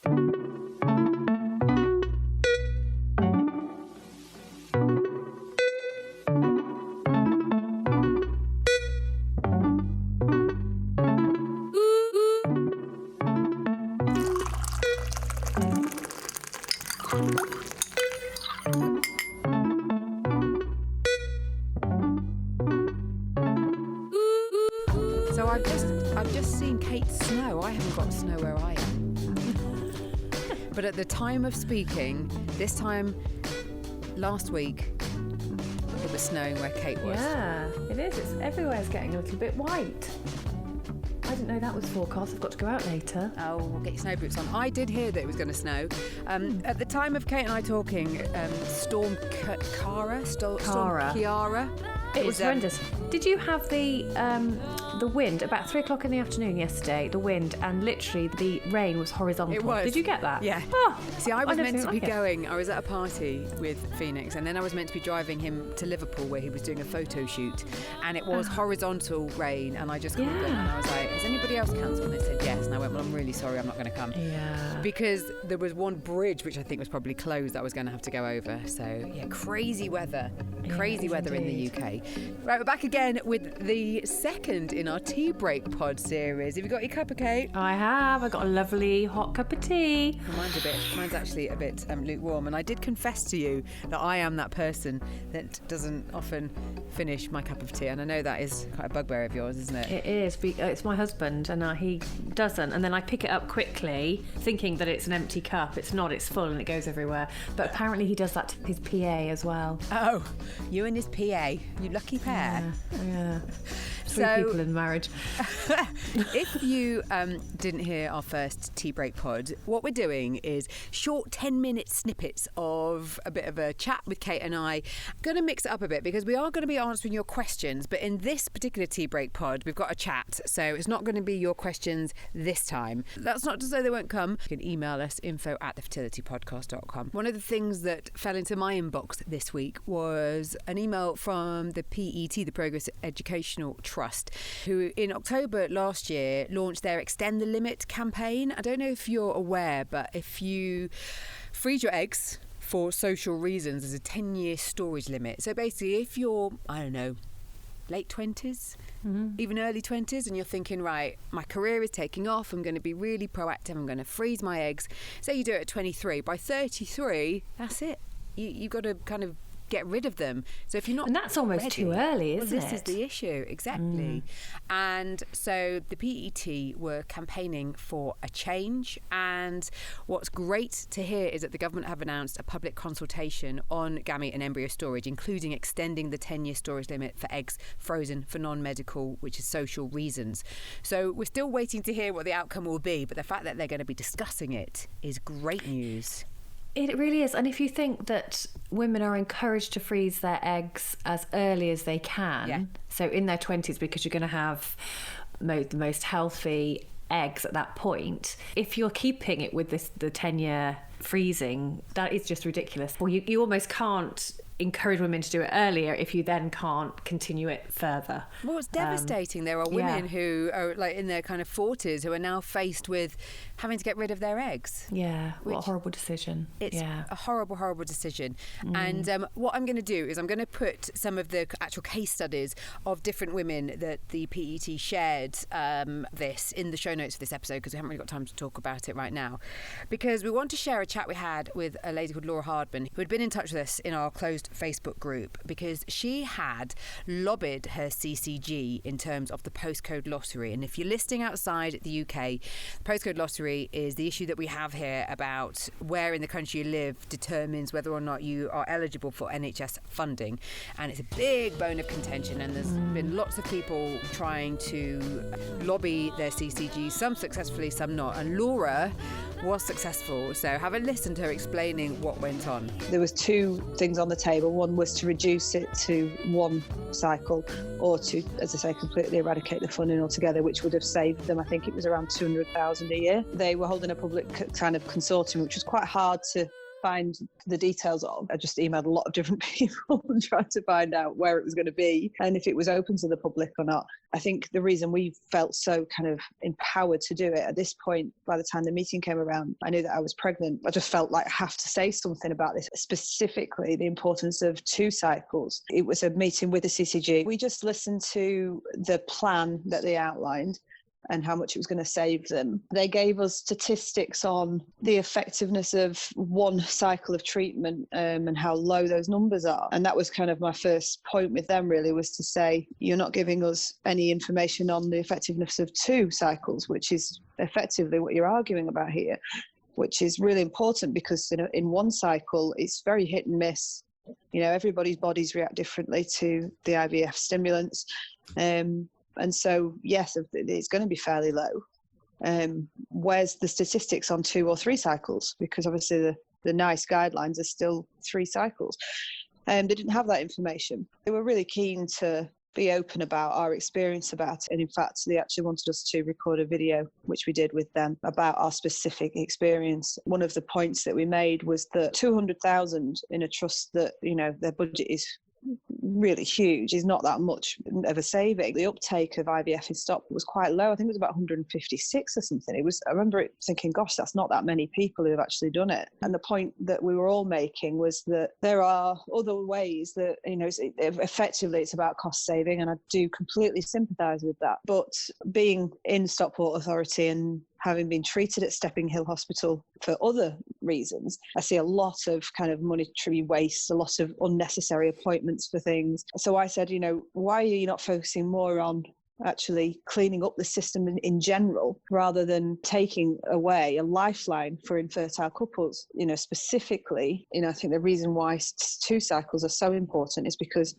So I've just seen Kate's snow. I haven't got snow where I am. But at the time of speaking, this time last week, it was snowing where Kate was. Yeah, it is. Everywhere's getting a little bit white. I didn't know that was forecast. I've got to go out later. Oh, we'll get your snow boots on. I did hear that it was going to snow. At the time of Kate and I talking, Storm Kiara. It was horrendous. Did you have the wind about 3 o'clock in the afternoon yesterday? The wind, and literally the rain was horizontal. It was. Did you get that? Yeah. Oh, See, I was meant to be like going. I was at a party with Phoenix, and then I was meant to be driving him to Liverpool where he was doing a photo shoot, and it was horizontal rain, and I just called them and I was like, "Has anybody else cancelled?" And they said yes, and I went, "Well, I'm really sorry, I'm not going to come." Yeah. Because there was one bridge which I think was probably closed that I was going to have to go over. So yeah, crazy weather in the UK. Right, we're back again with the second in our tea break pod series. Have you got your cup of Kate? I have. I got a lovely hot cup of tea. Mine's actually a bit lukewarm, and I did confess to you that I am that person that doesn't often finish my cup of tea, and I know that is quite a bugbear of yours, isn't it? It is. It's my husband, and he doesn't, and then I pick it up quickly thinking that it's an empty cup. It's not, it's full and it goes everywhere. But apparently he does that to his PA as well. Oh, you and his PA, you lucky pair. Yeah. Three people in marriage. If you didn't hear our first tea break pod, what we're doing is short 10-minute snippets of a bit of a chat with Kate and I. I'm going to mix it up a bit because we are going to be answering your questions, but in this particular tea break pod, we've got a chat, so it's not going to be your questions this time. That's not to say they won't come. You can email us, info@thefertilitypodcast.com. One of the things that fell into my inbox this week was an email from the PET, the Progress Educational Trust, who in October last year launched their Extend the Limit campaign. I don't know if you're aware, but if you freeze your eggs for social reasons, there's a 10-year storage limit. So basically, if you're, I don't know, late 20s, even early 20s, and you're thinking, right, my career is taking off, I'm going to be really proactive, I'm going to freeze my eggs. Say you do it at 23. By 33, that's it. You've got to kind of get rid of them. So if you're not, and that's almost ready, too early, isn't it? This is the issue, exactly. And so the PET were campaigning for a change, and what's great to hear is that the government have announced a public consultation on gamete and embryo storage, including extending the 10-year storage limit for eggs frozen for non-medical, which is social reasons. So we're still waiting to hear what the outcome will be, but the fact that they're going to be discussing it is great news. It really is. And if you think that women are encouraged to freeze their eggs as early as they can, so in their 20s, because you're going to have the most healthy eggs at that point, if you're keeping it with the 10-year freezing, that is just ridiculous. Well, you almost can't encourage women to do it earlier if you then can't continue it further. Well, it's devastating. There are women who are like in their kind of 40s who are now faced with having to get rid of their eggs. Yeah, what a horrible decision. It's a horrible, horrible decision. And what I'm going to do is I'm going to put some of the actual case studies of different women that the PET shared this in the show notes for this episode, because we haven't really got time to talk about it right now. Because we want to share a chat we had with a lady called Laura Hardman, who had been in touch with us in our closed Facebook group, because she had lobbied her CCG in terms of the postcode lottery. And if you're listening outside the UK, the postcode lottery is the issue that we have here about where in the country you live determines whether or not you are eligible for NHS funding. And it's a big bone of contention, and there's been lots of people trying to lobby their CCG, some successfully, some not. And Laura was successful, so have a listen to her explaining what went on. There was two things on the table. One was to reduce it to one cycle, or to, as I say, completely eradicate the funding altogether, which would have saved them, I think it was around 200,000 a year. They were holding a public kind of consortium, which was quite hard to find the details of. I just emailed a lot of different people and tried to find out where it was going to be and if it was open to the public or not. I think the reason we felt so kind of empowered to do it at this point, by the time the meeting came around, I knew that I was pregnant. I just felt like I have to say something about this, specifically the importance of 2 cycles. It was a meeting with the CCG. We just listened to the plan that they outlined and how much it was going to save them. They gave us statistics on the effectiveness of 1 cycle of treatment and how low those numbers are. And that was kind of my first point with them, really, was to say, you're not giving us any information on the effectiveness of 2 cycles, which is effectively what you're arguing about here, which is really important because in 1 cycle, it's very hit and miss. Everybody's bodies react differently to the IVF stimulants. And so, yes, it's going to be fairly low. Where's the statistics on 2 or 3 cycles? Because obviously the NICE guidelines are still 3 cycles. They didn't have that information. They were really keen to be open about our experience about it. And in fact, they actually wanted us to record a video, which we did with them, about our specific experience. One of the points that we made was that 200,000 in a trust that, their budget is really huge is not that much of a saving. The uptake of IVF in Stockport was quite low. I think it was about 156 or something. I remember thinking, gosh, that's not that many people who have actually done it. And the point that we were all making was that there are other ways that, effectively it's about cost saving, and I do completely sympathise with that. But being in Stockport Authority and having been treated at Stepping Hill Hospital for other reasons, I see a lot of kind of monetary waste, a lot of unnecessary appointments for things. So I said, why are you not focusing more on actually cleaning up the system in general, rather than taking away a lifeline for infertile couples? Specifically, I think the reason why 2 cycles are so important is because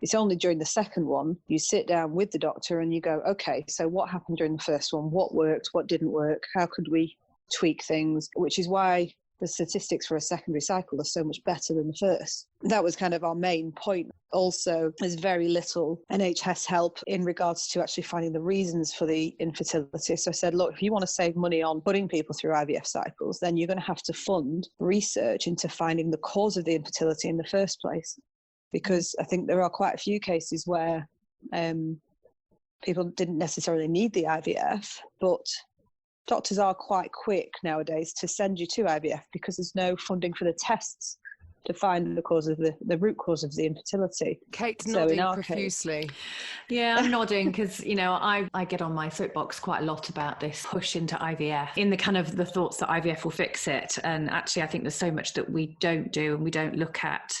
it's only during the second one you sit down with the doctor and you go, okay, so what happened during the first one? What worked? What didn't work? How could we tweak things? Which is why the statistics for a secondary cycle are so much better than the first. That was kind of our main point. Also, there's very little NHS help in regards to actually finding the reasons for the infertility. So I said, look, if you want to save money on putting people through IVF cycles, then you're going to have to fund research into finding the cause of the infertility in the first place. Because I think there are quite a few cases where people didn't necessarily need the IVF, but doctors are quite quick nowadays to send you to IVF because there's no funding for the tests to find the cause of the root cause of the infertility. Kate's nodding profusely. Yeah, I'm nodding because, I get on my soapbox quite a lot about this push into IVF in the kind of the thoughts that IVF will fix it. And actually, I think there's so much that we don't do and we don't look at,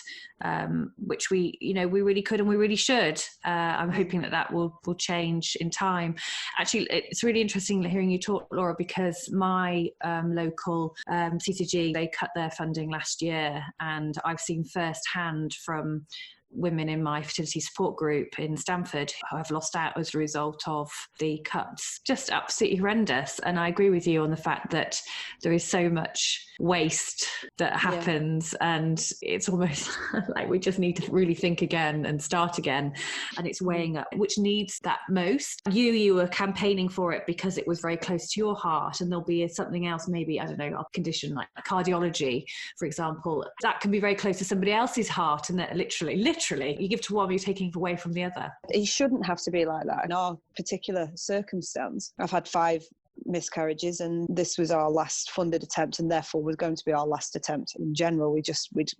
which we really could and we really should. I'm hoping that will change in time. Actually, it's really interesting hearing you talk, Laura, because my local CCG, they cut their funding last year, and I've seen firsthand from women in my fertility support group in Stamford who have lost out as a result of the cuts. Just absolutely horrendous. And I agree with you on the fact that there is so much waste that happens, and it's almost like we just need to really think again and start again. And it's weighing up which needs that most. You were campaigning for it because it was very close to your heart, and there'll be something else, maybe, I don't know, a condition like cardiology, for example, that can be very close to somebody else's heart, and that literally you give to one, you're taking away from the other. It shouldn't have to be like that. In our particular circumstance, I've had 5 miscarriages, and this was our last funded attempt, and therefore was going to be our last attempt. In general, we'd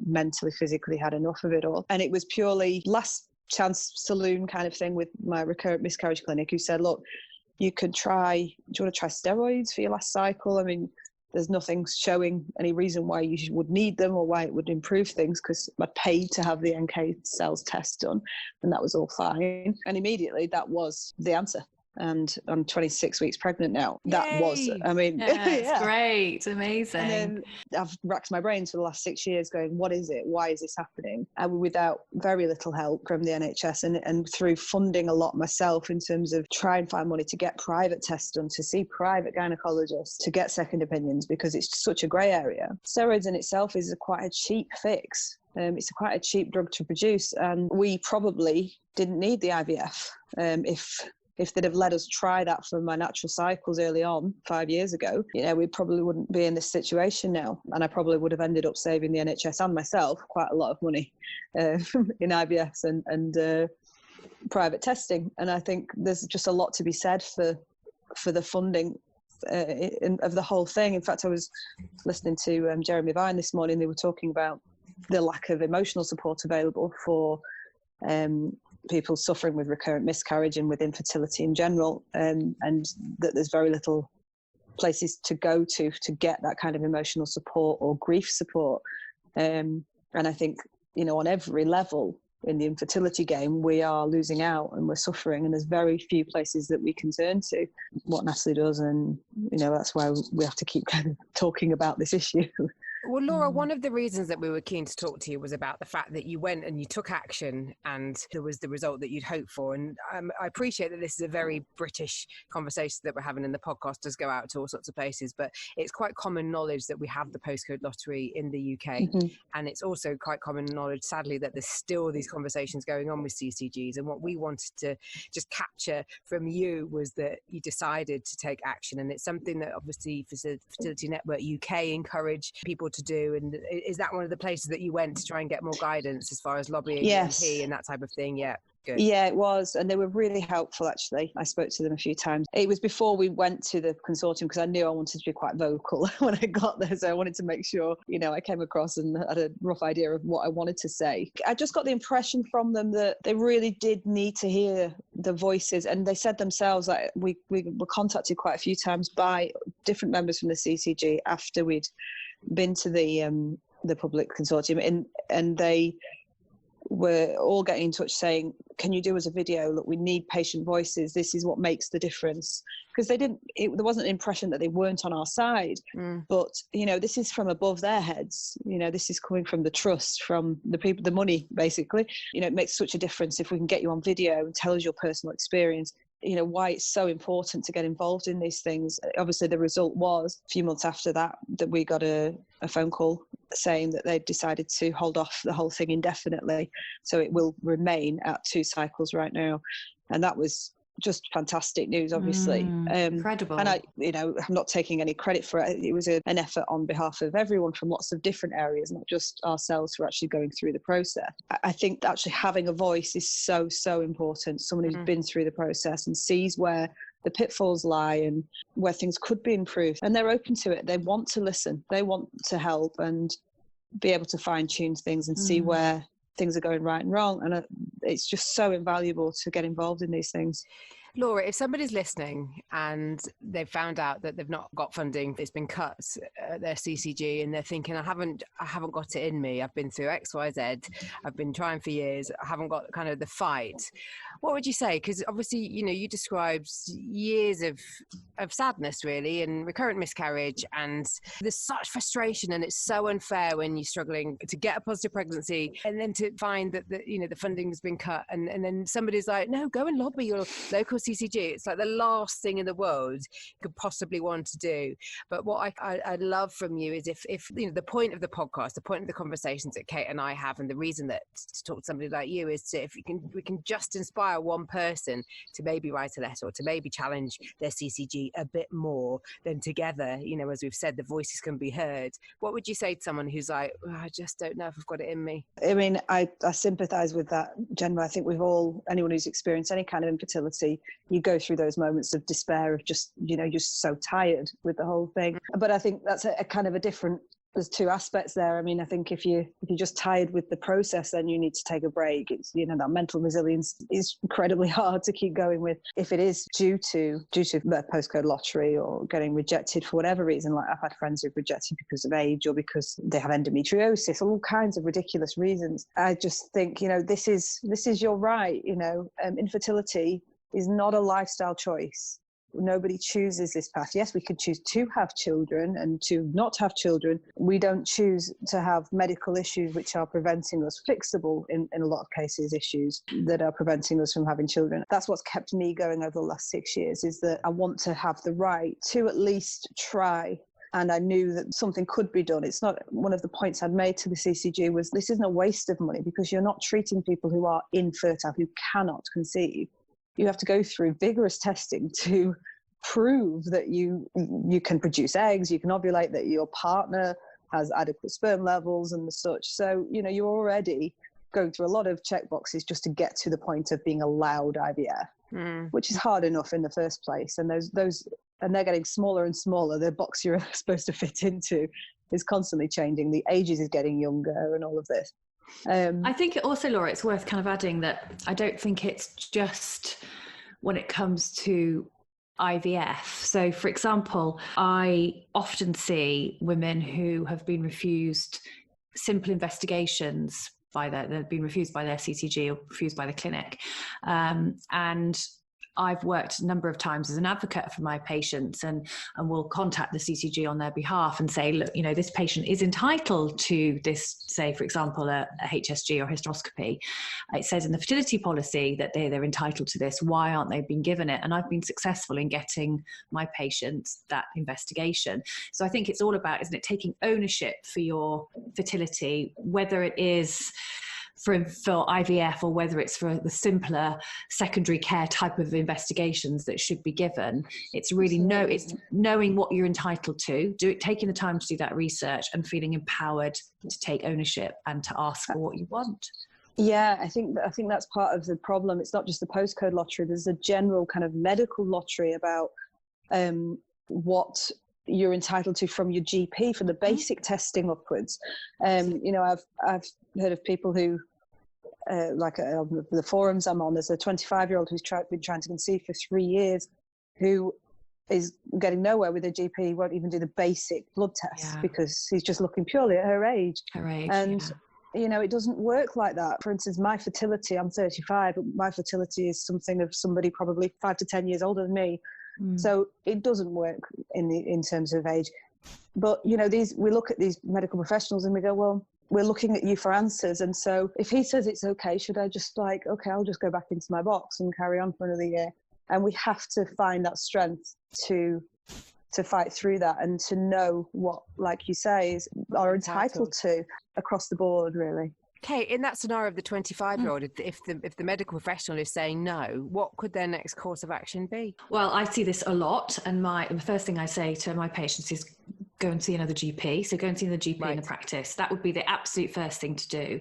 mentally, physically had enough of it all. And it was purely last chance saloon kind of thing with my recurrent miscarriage clinic, who said, look, do you want to try steroids for your last cycle? I mean, there's nothing showing any reason why you would need them or why it would improve things, because I paid to have the NK cells test done, and that was all fine. And immediately that was the answer. And I'm 26 weeks pregnant now. Yay! That was, it's great, amazing. And then I've racked my brains for the last 6 years going, what is it? Why is this happening? And without very little help from the NHS and through funding a lot myself in terms of try and find money to get private tests done, to see private gynecologists, to get second opinions, because it's such a grey area. Steroids in itself is quite a cheap fix. It's quite a cheap drug to produce, and we probably didn't need the IVF if if they'd have let us try that for my natural cycles early on 5 years ago, we probably wouldn't be in this situation now. And I probably would have ended up saving the NHS and myself quite a lot of money in IVFs and private testing. And I think there's just a lot to be said for the funding of the whole thing. In fact, I was listening to Jeremy Vine this morning. They were talking about the lack of emotional support available for people suffering with recurrent miscarriage and with infertility in general, and that there's very little places to go to get that kind of emotional support or grief support. And I think, on every level in the infertility game, we are losing out and we're suffering, and there's very few places that we can turn to. What Natalie does, and that's why we have to keep kind of talking about this issue. Well, Laura, one of the reasons that we were keen to talk to you was about the fact that you went and you took action and there was the result that you'd hoped for. And I appreciate that this is a very British conversation that we're having, and the podcast does go out to all sorts of places, but it's quite common knowledge that we have the postcode lottery in the UK. Mm-hmm. And it's also quite common knowledge, sadly, that there's still these conversations going on with CCGs. And what we wanted to just capture from you was that you decided to take action. And it's something that obviously Fertility Network UK encourage people to do. And is that one of the places that you went to try and get more guidance as far as lobbying MP and that type of thing? Yeah. Good. Yeah, it was. And they were really helpful, actually. I spoke to them a few times. It was before we went to the consortium, because I knew I wanted to be quite vocal when I got there. So I wanted to make sure, I came across and had a rough idea of what I wanted to say. I just got the impression from them that they really did need to hear the voices. And they said themselves that we were contacted quite a few times by different members from the CCG after we'd been to the public consortium, and they were all getting in touch saying, can you do us a video? Look, we need patient voices. This is what makes the difference. Because there wasn't an impression that they weren't on our side. But, this is from above their heads. This is coming from the trust, from the people, the money, basically. It makes such a difference if we can get you on video and tell us your personal experience. Why it's so important to get involved in these things. Obviously, the result was a few months after that we got a phone call saying that they'd decided to hold off the whole thing indefinitely. So it will remain at 2 cycles right now. And that was just fantastic news, obviously. Incredible. And I'm not taking any credit for it. It was an effort on behalf of everyone from lots of different areas, not just ourselves who are actually going through the process. I think that actually having a voice is so, so important. Someone who's been through the process and sees where the pitfalls lie and where things could be improved. And they're open to it. They want to listen. They want to help and be able to fine-tune things and see where things are going right and wrong. And it's just so invaluable to get involved in these things. Laura, if somebody's listening and they've found out that they've not got funding, it's been cut at their CCG, and they're thinking, I haven't got it in me. I've been through X, Y, Z. I've been trying for years. I haven't got kind of the fight. What would you say? Because obviously, you described years of sadness, really, and recurrent miscarriage, and there's such frustration, and it's so unfair when you're struggling to get a positive pregnancy, and then to find that the funding has been cut, and then somebody's like, no, go and lobby your local CCG. It's like the last thing in the world you could possibly want to do. But what I love from you is if the point of the podcast, the point of the conversations that Kate and I have, and the reason that to talk to somebody like you is if we can just inspire one person to maybe write a letter or to maybe challenge their CCG a bit more, then together, as we've said, the voices can be heard. What would you say to someone who's like, I just don't know if I've got it in me? I mean, I sympathise with that, Gemma. I think anyone who's experienced any kind of infertility, you go through those moments of despair of just, just so tired with the whole thing. But I think that's a kind of a different, there's 2 aspects there. I mean, I think if you're just tired with the process, then you need to take a break. It's, that mental resilience is incredibly hard to keep going with. If it is due to the postcode lottery or getting rejected for whatever reason, like I've had friends who've rejected because of age or because they have endometriosis, all kinds of ridiculous reasons. I just think, this is your right. Infertility is not a lifestyle choice. Nobody chooses this path. Yes, we could choose to have children and to not have children. We don't choose to have medical issues which are preventing us, fixable in a lot of cases, issues that are preventing us from having children. That's what's kept me going over the last 6 years, is that I want to have the right to at least try. And I knew that something could be done. It's not, one of the points I'd made to the CCG was, this isn't a waste of money, because you're not treating people who are infertile, who cannot conceive. you have to go through vigorous testing to prove that you can produce eggs, you can ovulate, that your partner has adequate sperm levels and the such. So, you're already going through a lot of check boxes just to get to the point of being allowed IVF, which is hard enough in the first place. And and they're getting smaller and smaller. The box you're supposed to fit into is constantly changing. The ages is getting younger and all of this. I think also, Laura, it's worth kind of adding that I don't think it's just when it comes to IVF. So, for example, I often see women who have been refused simple investigations they've been refused by their CCG or refused by the clinic. And I've worked a number of times as an advocate for my patients and will contact the CCG on their behalf and say, look, this patient is entitled to this, say, for example, a HSG or hysteroscopy. It says in the fertility policy that they're entitled to this. Why aren't they being given it? And I've been successful in getting my patients that investigation. So I think it's all about, isn't it, taking ownership for your fertility, whether it is for IVF or whether it's for the simpler secondary care type of investigations that should be given. It's really it's knowing what you're entitled to, taking the time to do that research and feeling empowered to take ownership and to ask for what you want. Yeah, I think that's part of the problem. It's not just the postcode lottery. There's a general kind of medical lottery about what you're entitled to from your GP for the basic testing upwards. I've heard of people who, the forums I'm on, there's a 25-year-old who's been trying to conceive for 3 years, who is getting nowhere with her GP, won't even do the basic blood tests because he's just looking purely at her age. And it doesn't work like that. For instance, my fertility, I'm 35, but my fertility is something of somebody probably 5 to 10 years older than me. So it doesn't work in terms of age. But, we look at these medical professionals and we go, well, we're looking at you for answers. And so if he says it's okay, should I just okay, I'll just go back into my box and carry on for another year? And we have to find that strength to fight through that and to know what, like you say, are entitled to across the board, really. Okay, in that scenario of the 25-year-old, if the medical professional is saying no, what could their next course of action be? Well, I see this a lot, and the first thing I say to my patients is go and see another GP. So go and see the GP in the practice. That would be the absolute first thing to do.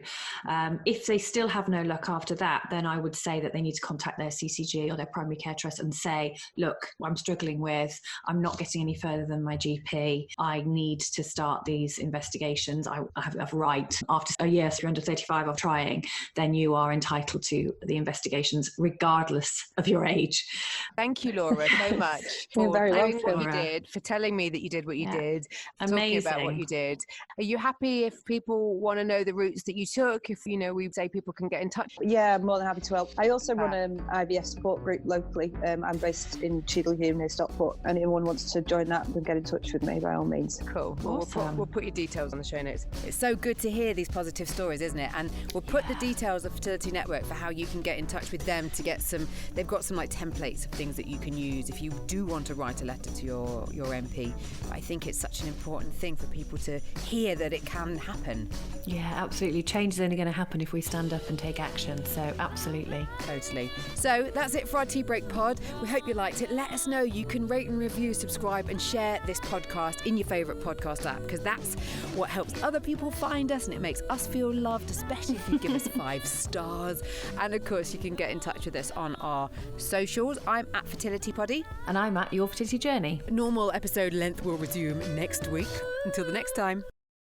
If they still have no luck after that, then I would say that they need to contact their CCG or their primary care trust and say, look, I'm struggling I'm not getting any further than my GP. I need to start these investigations. I have a right. After a year, 335 of trying, then you are entitled to the investigations regardless of your age. Thank you, Laura, so much for doing what you did, for telling me that you did what you did. Amazing. Talking about what you did. Are you happy if people want to know the routes that you took? If we say people can get in touch? Yeah, I'm more than happy to help. I also run an IVF support group locally. I'm based in Cheadle-Hulme near Stockport. And anyone wants to join that, then get in touch with me by all means. Cool. Awesome. We'll put your details on the show notes. It's so good to hear these positive stories, isn't it? And we'll put the details of Fertility Network for how you can get in touch with them to get they've got some templates of things that you can use if you do want to write a letter to your MP. I think it's such an important thing for people to hear that it can happen. Yeah, absolutely. Change is only going to happen if we stand up and take action. So absolutely. Totally. So that's it for our Tea Break Pod. We hope you liked it. Let us know. You can rate and review, subscribe and share this podcast in your favourite podcast app, because that's what helps other people find us and it makes us feel loved, especially if you give us 5 stars. And of course, you can get in touch with us on our socials. I'm at Fertility Poddy. And I'm at Your Fertility Journey. Normal episode length will resume next week. Until the next time.